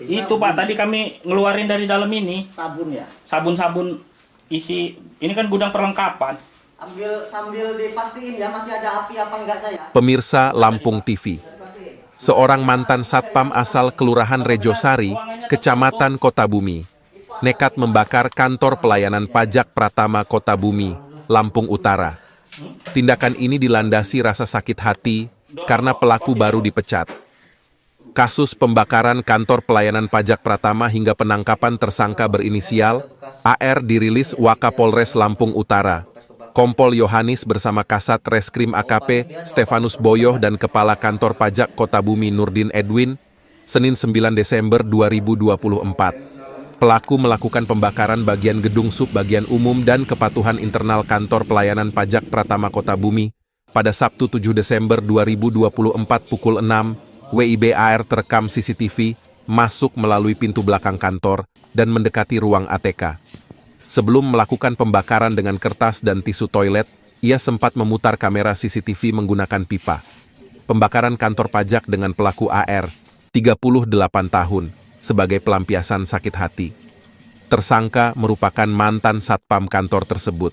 Itu Pak, tadi kami ngeluarin dari dalam ini. Sabun ya? Sabun-sabun isi, ini kan gudang perlengkapan. Sambil dipastiin ya masih ada api apa enggaknya ya. Pemirsa Lampung TV, seorang mantan satpam asal Kelurahan Rejosari, Kecamatan Kota Bumi, nekat membakar kantor pelayanan pajak Pratama Kota Bumi, Lampung Utara. Tindakan ini dilandasi rasa sakit hati karena pelaku baru dipecat. Kasus pembakaran kantor pelayanan pajak Pratama hingga penangkapan tersangka berinisial AR dirilis Wakapolres Lampung Utara. Kompol Yohanis bersama Kasat Reskrim AKP Stefanus Boyoh dan Kepala Kantor Pajak Kota Bumi Nurdin Edwin, Senin 9 Desember 2024. Pelaku melakukan pembakaran bagian gedung subbagian umum dan kepatuhan internal Kantor Pelayanan Pajak Pratama Kota Bumi pada Sabtu 7 Desember 2024 pukul 6, WIBAR terekam CCTV masuk melalui pintu belakang kantor dan mendekati ruang ATK. Sebelum melakukan pembakaran dengan kertas dan tisu toilet, ia sempat memutar kamera CCTV menggunakan pipa. Pembakaran kantor pajak dengan pelaku AR, 38 tahun, sebagai pelampiasan sakit hati. Tersangka merupakan mantan satpam kantor tersebut.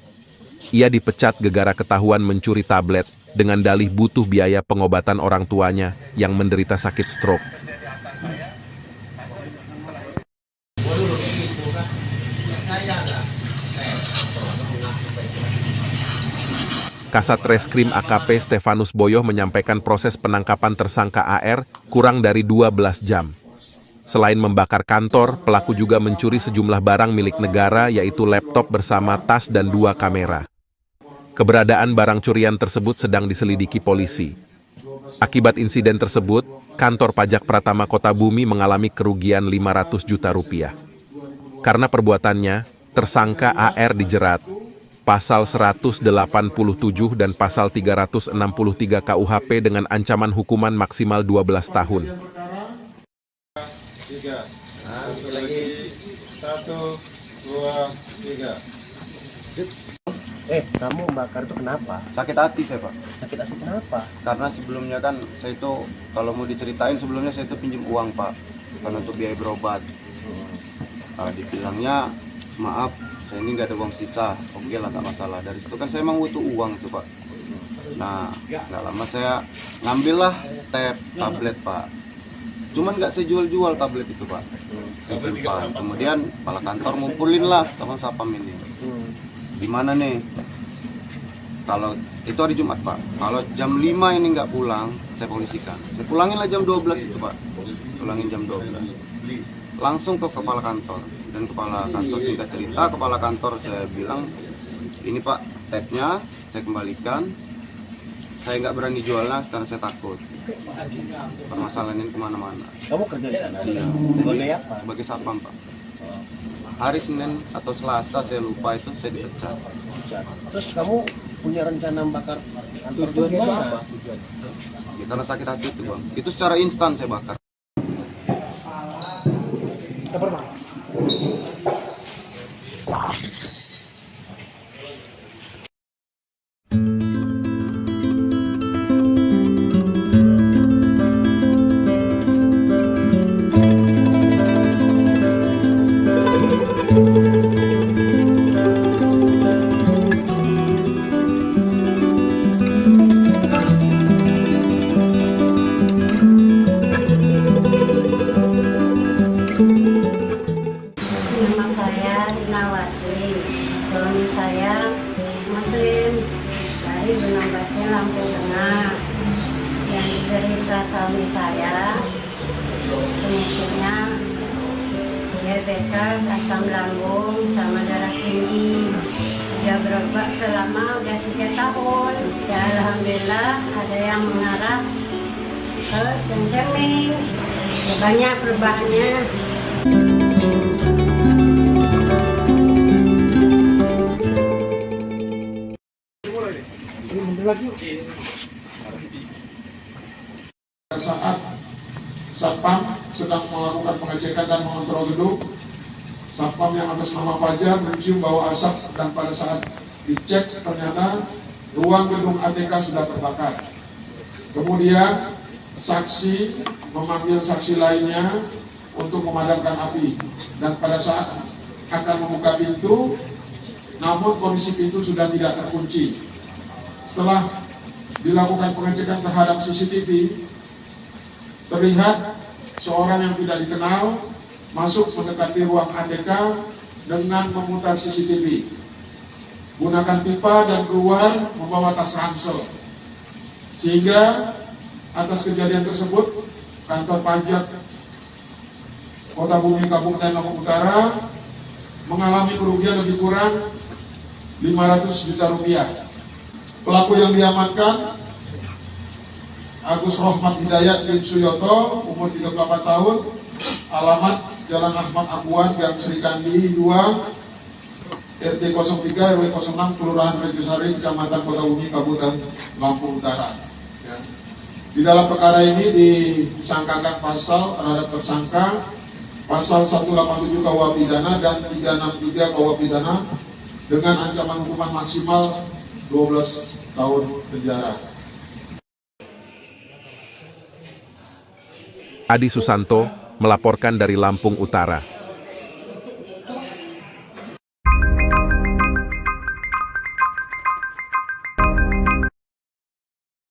Ia dipecat gegara ketahuan mencuri tablet dengan dalih butuh biaya pengobatan orang tuanya yang menderita sakit stroke. Kasat Reskrim AKP Stefanus Boyoh menyampaikan proses penangkapan tersangka AR kurang dari 12 jam. Selain membakar kantor, pelaku juga mencuri sejumlah barang milik negara yaitu laptop bersama tas dan 2 kamera. Keberadaan barang curian tersebut sedang diselidiki polisi. Akibat insiden tersebut, Kantor Pajak Pratama Kota Bumi mengalami kerugian 500 juta rupiah. Karena perbuatannya, tersangka AR dijerat Pasal 187 dan Pasal 363 KUHP dengan ancaman hukuman maksimal 12 tahun. 3. Nah, lagi 1, 2, 3. Kamu bakar itu kenapa? Sakit hati saya, Pak. Sakit hati kenapa? Karena sebelumnya kan saya itu, kalau mau diceritain sebelumnya saya itu pinjam uang, Pak, bukan untuk biaya berobat. Dibilangnya maaf, saya ini nggak ada uang sisa. Oke lah, nggak masalah. Dari situ kan saya emang butuh uang itu, Pak. Nah, nggak lama saya ngambil lah tablet, Pak. Cuman nggak saya jual-jual tablet itu, Pak. Saya simpan. Kemudian kepala kantor ngumpulin lah sama sapam ini. Gimana nih? Kalau itu hari Jumat, Pak. Kalau jam 5 ini nggak pulang, saya polisikan. Saya pulangin lah jam 12 itu, Pak. Pulangin jam 12. Langsung ke kepala kantor. Dan kepala kantor singkat cerita, kepala kantor saya bilang, ini Pak, tabnya saya kembalikan. Saya nggak berani jualnya karena saya takut. Permasalahan ini kemana-mana. Kamu kerja di sana? Iya. Sebagai apa? Sebagai satpam, Pak. Hari Senin atau Selasa saya lupa itu saya dipecat. Terus kamu punya rencana bakar kantor tujuannya apa? Ya, karena sakit hati itu, Bang. Itu secara instan saya bakar. Nama saya Nawati, suami saya Muslim dari Gunung Batu, Lampung Tengah. Yang diderita suami saya penyakitnya diabetes, asam lambung, sama darah tinggi. Dia berobat selama udah 3 tahun. Ya alhamdulillah ada yang mengarah ke senjeming. Banyak perubahannya. Saat satpam sedang melakukan pengecekan dan mengontrol gedung, satpam yang atas nama Fajar mencium bau asap dan pada saat dicek ternyata ruang gedung ATK sudah terbakar. Kemudian saksi memanggil saksi lainnya untuk memadamkan api. Dan pada saat akan membuka pintu, namun kondisi pintu sudah tidak terkunci. Setelah dilakukan pengecekan terhadap CCTV, terlihat seorang yang tidak dikenal masuk mendekati ruang ATK dengan memutar CCTV, gunakan pipa dan keluar membawa tas ransel. Sehingga atas kejadian tersebut, kantor pajak Kota Bumi Kabupaten Lombok Utara mengalami kerugian lebih kurang 500 juta rupiah. Pelaku yang diamankan Agus Rohmat Hidayat bin Suyoto, umur 38 tahun, alamat Jalan Ahmad Abuan, Gang Serikandi 2, RT 03 RW 06, Kelurahan Rejosari, Kecamatan Kota Bumi, Kabupaten Lampung Utara. Ya. Di dalam perkara ini disangkakan pasal terhadap tersangka pasal 187 KUH pidana dan 363 KUH pidana dengan ancaman hukuman maksimal 12 tahun penjara. Adi Susanto melaporkan dari Lampung Utara.